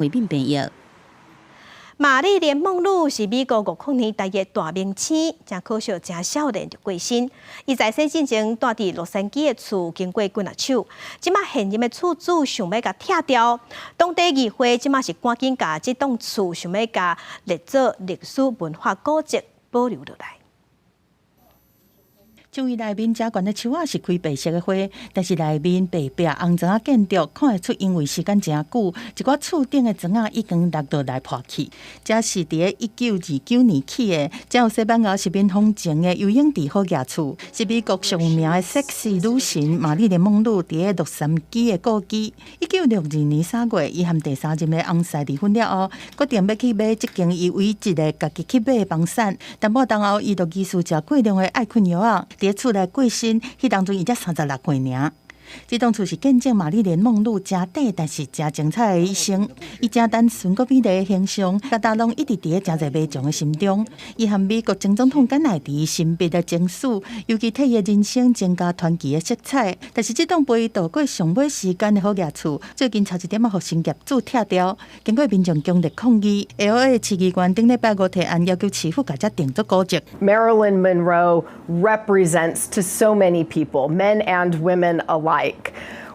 回民朋友。玛丽莲·梦露是美国50年代的大明星，真可惜，真少年就过身。伊在生之前住伫洛杉矶的厝，经过几啊手，即马现任的厝主想要甲拆掉。当地议会即马是赶紧甲即栋厝想要甲列作历史文化古迹保留落来。 这位内面遮悬的树仔是开白色的花，但是内面白壁红砖仔建筑看会出，因为时间真久，一寡厝顶的砖仔已经落落来破去。这是伫1929年起的，这有西班牙殖民风情的游泳池好野厝，是美国上有名的 sexy 女神玛丽莲·梦露伫洛杉矶的故居。1962年3月，伊和第三任的翁婿离婚了后，决定要去买这间伊唯一个家己去买的房产，但无当后伊就遗失食过量的爱困药啊。 伫厝内过身，迄当阵伊才36岁尔。这栋厝是见证玛丽莲·梦露真短，但是真精彩的一生。伊真单纯搁美丽的形象，大家拢一直伫咧真侪迷众的心中。伊和美国前总统甘乃迪神秘的情史，尤其替伊的人生增加传奇的色彩。但是这栋陪伊度过上尾时间的好野厝，最近差一点互新业主拆掉。经过民众强烈抗议 ，LA 市议员顶礼拜五提案要求市府甲这定做古迹。Marilyn Monroe represents to so many people, men and women alike.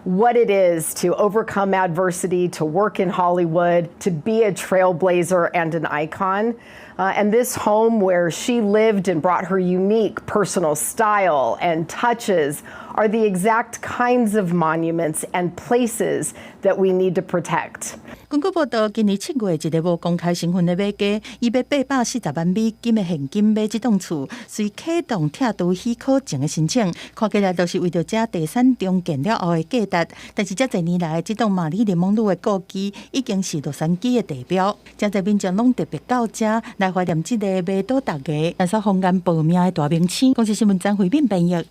What it is to overcome adversity, to work in Hollywood, to be a trailblazer and an icon. And this home where she lived and brought her unique personal style and touches are the exact kinds of monuments and places that we need to protect. 根据报道，今年7月，一个无公开身份的买家，伊要840万美金的现金买这栋厝，遂启动拆除许可证的申请。看起来都是为着这地产重建了后的价值。但是这侪年来，这栋玛丽莲·梦露的故居已经是洛杉矶的地标，真侪民众拢特别到这来怀念这个卖倒大家、但是红颜薄命的大明星。公司新闻张慧敏编译。